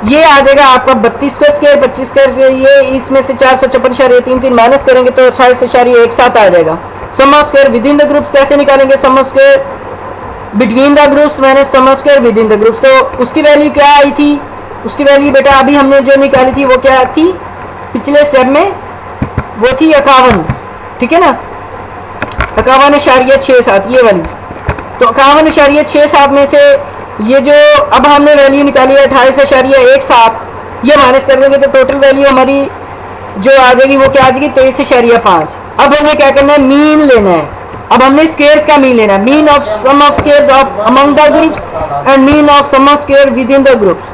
ये आ जाएगा आपका 32 का स्क्वायर 25 का, ये इसमें से 456.33 माइनस करेंगे तो 28.17 आ जाएगा। Sum of square within the groups कैसे निकालेंगे, sum of square between the groups minus sum of square within the groups. तो उसकी वैल्यू क्या आई थी, उसकी वैल्यू बेटा अभी हमने जो निकाली थी वो क्या थी, पिछले स्टेप में वो थी 51, ठीक है ना, 51.67 ये वाली। तो 51.67 में से ये जो अब हमने वैल्यू निकाली है 28.17, ये माइनस कर देंगे तो टोटल वैल्यू हमारी जो आ जाएगी वो क्या आ जाएगी 23.5। अब हमें क्या करना है, मीन लेना है। अब हमने स्क्वायर्स का मीन लेना है, mean of sum of squares of among the groups and mean of sum of square within the groups.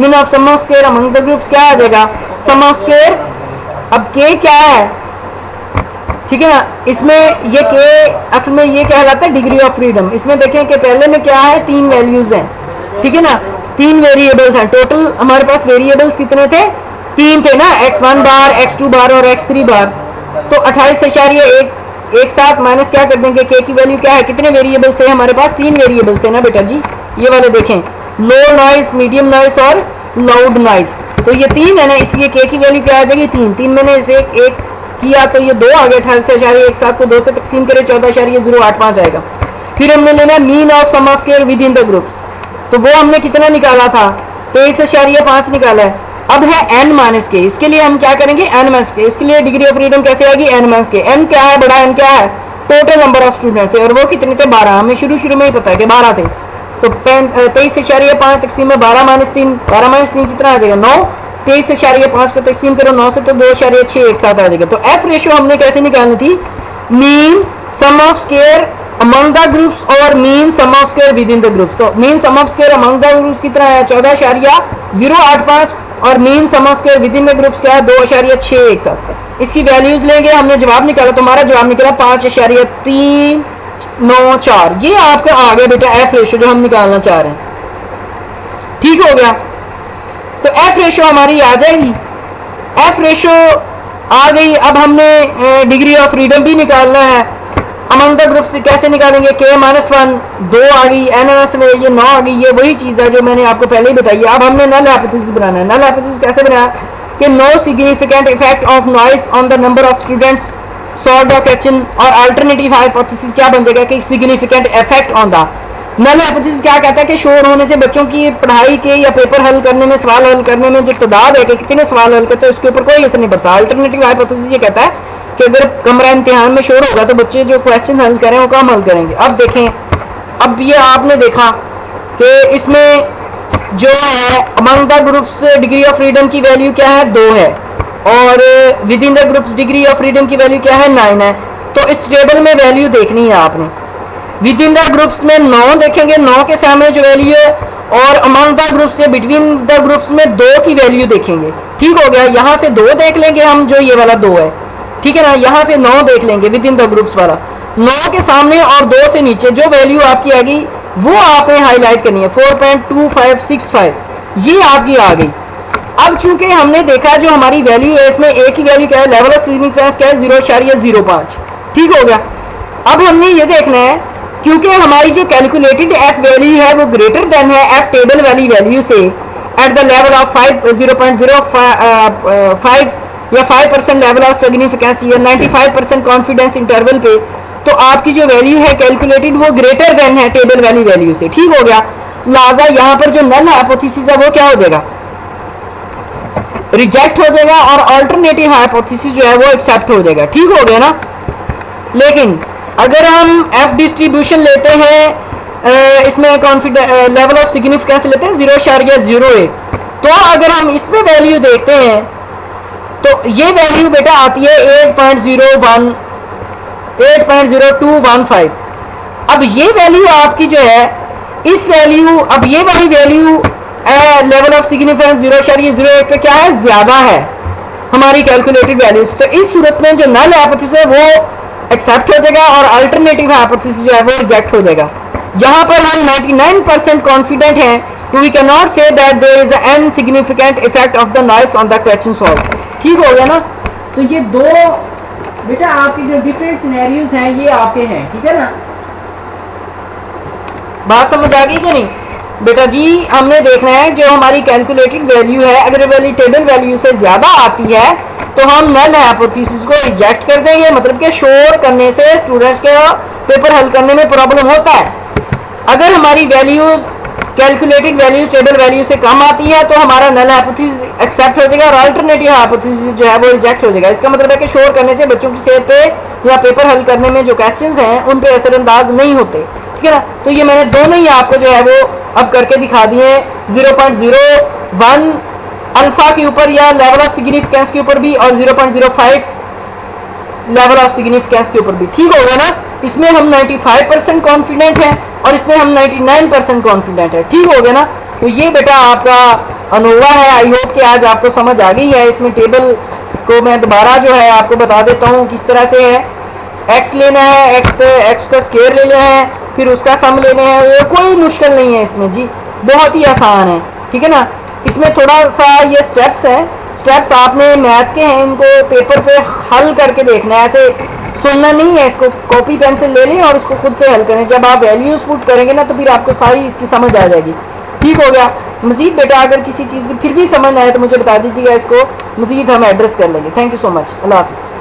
Mean of sum of square among the groups क्या आ जाएगा, सम ऑफ स्क्वायर। अब के क्या है, ठीक है ना, इसमें ये के असल में ये कहलाता है डिग्री ऑफ फ्रीडम। इसमें देखें कि पहले में क्या है, 3 वैल्यूज हैं, ठीक है ना, 3 वेरिएबल्स हैं। टोटल हमारे पास वेरिएबल्स कितने थे, 3 थे ना, x1 बार, x2 बार और x3 बार। तो 28.17 माइनस क्या कर देंगे, के की वैल्यू क्या है, कितने वेरिएबल्स थे हमारे पास, 3 वेरिएबल्स थे ना बेटा जी। ये वाले देखें, लो नॉइस, मीडियम नॉइस और लाउड नॉइस। तो ये 3 है ना, इसलिए के की वैल्यू क्या आ जाएगी 3 मैंने इसे एक किया तो ये 2 आ गया। 28.17 को 2 से तकसीम करें 14.085 आएगा। फिर हमने लेना mean of sum of square within the groups, तो वो हमने कितना निकाला था 23.5 निकाला है। अब है n माइनस के, इसके लिए हम क्या करेंगे n माइनस के। इसके लिए डिग्री ऑफ फ्रीडम कैसे आएगी, n माइनस के। n क्या है, बड़ा n क्या है, टोटल नंबर ऑफ स्टूडेंट थे और वो कितने थे 12। हमें शुरू में ही पता है कि 12 थे। तो 23.5 तकसीम में 12 माइनस 3, 12 माइनस 3 कितना आ जाएगा 9। 23.5 को तकसीम करो 9 से तो 2.617 आ जाएगा। तो एफ रेशियो हमने कैसे निकालनी थी, mean sum of square among the groups और mean sum of square within the groups. तो mean sum of square among the groups कितना है 14.085 और mean sum of square within the groups क्या है 2.617। इसकी वैल्यूज लेंगे, हमने जवाब निकाला, तुम्हारा जवाब निकला 5.394। ये आपका आ गया बेटा एफ रेशियो जो हम निकालना चाह रहे हैं, ठीक हो गया। तो एफ रेशियो हमारी आ जाएगी, एफ रेशियो आ गई। अब हमने डिग्री ऑफ फ्रीडम भी निकालना है। अमंग द ग्रुप से कैसे निकालेंगे, k माइनस 1 2 आ गई, एन एस में ये 9 आ गई। ये वही चीज़ है जो मैंने आपको पहले ही बताई है। अब हमने नल हाइपोथेसिस बनाना है। नल हाइपोथेसिस कैसे बनाया कि no significant effect of noise on the number of students solved of question, और अल्टरनेटिव हाइपोथेसिस क्या बन जाएगा कि significant effect on the. Null hypothesis क्या कहता है कि शोर होने से बच्चों की पढ़ाई के या पेपर हल करने में, सवाल हल करने में जो तादाद है कि कितने सवाल हल करते हैं उसके ऊपर कोई असर नहीं पड़ता। अल्टरनेटिव हाइपोथेसिस ये कहता है कि अगर कमरा इम्तिहान में शोर होगा तो बच्चे जो क्वेश्चन हल करें वो कम हल करेंगे। अब देखें, अब ये आपने देखा कि इसमें जो है among the groups degree of freedom की वैल्यू क्या है 2 है और within the groups degree of freedom की वैल्यू क्या है 9 है। तो इस टेबल में वैल्यू देखनी है आपने। विद इन द ग्रुप्स में 9 देखेंगे, 9 के सामने जो वैल्यू है, और अमंग द ग्रुप्स या बिटवीन द ग्रुप्स में 2 की वैल्यू देखेंगे। ठीक हो गया, यहाँ से 2 देख लेंगे हम, जो ये वाला 2 है, ठीक है ना। यहाँ से 9 देख लेंगे विद इन द ग्रुप्स वाला। 9 के सामने और 2 से नीचे जो वैल्यू आपकी आएगी वो आपने हाईलाइट करनी है, 4.2565 ये आपकी आ गई। अब चूंकि हमने देखा जो हमारी वैल्यू है इसमें एक ही वैल्यू क्या है, लेवल ऑफ सिग्निफिकेंस क्या है 0.05। ठीक हो गया। अब हमने ये देखना है क्योंकि हमारी जो कैलकुलेटेड एफ वैल्यू है वो ग्रेटर देन है एफ टेबल वाली वैल्यू से एट द लेवल ऑफ 0.05 या 5% लेवल ऑफ सिग्निफिकेंस या 95% कॉन्फिडेंस इंटरवल पे, तो आपकी जो वैल्यू है कैलकुलेटेड वो ग्रेटर देन है टेबल वाली वैल्यू से। ठीक हो गया। लिहाजा यहाँ पर जो नल हाइपोथेसिस है वो क्या हो जाएगा, रिजेक्ट हो जाएगा, और अल्टरनेटिव हाइपोथेसिस जो है वो एक्सेप्ट हो जाएगा। ठीक हो गया ना। लेकिन अगर हम एफ डिस्ट्रीब्यूशन लेते हैं, इसमें लेवल ऑफ सिग्निफिकेंस लेते हैं 0.08, तो अगर हम इस पे वैल्यू देखते हैं तो ये वैल्यू बेटा आती है 8.0215। अब ये वैल्यू आपकी जो है इस वैल्यू, अब ये वाली वैल्यू लेवल ऑफ सिग्निफिकेंस 0.08 पे क्या है, ज्यादा है हमारी कैलकुलेटेड वैल्यूज। तो इस सूरत में जो नल हाइपोथेसिस है वो एक्सेप्ट हो जाएगा और अल्टरनेटिव हाइपोथेसिस जो है वो रिजेक्ट हो जाएगा। जहां पर हम 99% कॉन्फिडेंट हैं, we can not say that there is an significant effect of the noise on the question solve. ठीक हो गया ना। तो ये दो बेटा आपके जो डिफरेंट सिनेरियोज हैं ये आपके हैं, ठीक है ना। बात समझ आ गई कि नहीं बेटा जी। हमने देखना है जो हमारी कैलकुलेटेड वैल्यू है अगर वैल्यू टेबल वैल्यू से ज्यादा आती है तो हम नल हाइपोथेसिस को रिजेक्ट कर देंगे, मतलब कि शोर करने से स्टूडेंट्स के पेपर हल करने में प्रॉब्लम होता है। अगर हमारी values calculated values table value से कम आती है तो हमारा नल हाइपोथेसिस एक्सेप्ट हो जाएगा और अल्टरनेटिव हाइपोथेसिस जो है वो रिजेक्ट हो जाएगा। इसका मतलब है कि शोर करने से बच्चों की सेहत पे या पेपर हल करने में जो क्वेश्चंस हैं उन पे असरअंदाज नहीं होते, ठीक है ना। तो ये मैंने दोनों ही आपको जो है वो अब करके दिखा दिए 0.01 अल्फा के ऊपर या लेवल ऑफ सिग्निफिकेंस के ऊपर भी और 0.05 लेवल ऑफ सिग्निफिकेंस के ऊपर भी, ठीक होगा ना। इसमें हम 95% कॉन्फिडेंट हैं और इसमें हम 99% कॉन्फिडेंट है, ठीक हो गया ना। तो ये बेटा आपका अनोवा है। आई होप कि आज आपको समझ आ गई है। इसमें टेबल को मैं दोबारा जो है आपको बता देता हूँ किस तरह से है। एक्स लेना है, एक्स का स्क्वायर लेना है, फिर उसका सम लेना है। वो कोई मुश्किल नहीं है इसमें जी, बहुत ही आसान है, ठीक है ना। इसमें थोड़ा सा ये स्टेप्स है, स्टेप्स आपने मैथ के हैं, इनको पेपर पे हल करके देखना है, ऐसे सुनना नहीं है। इसको कॉपी पेंसिल ले लें और उसको खुद से हल करें। जब आप वैल्यूज पुट करेंगे ना तो फिर आपको सारी इसकी समझ आ जाएगी, ठीक हो गया। मजीद बेटा अगर किसी चीज़ की फिर भी समझ ना आए तो मुझे बता दीजिएगा, इसको मजीद हम एड्रेस कर लेंगे। थैंक यू सो मच, अल्लाह हाफिज़।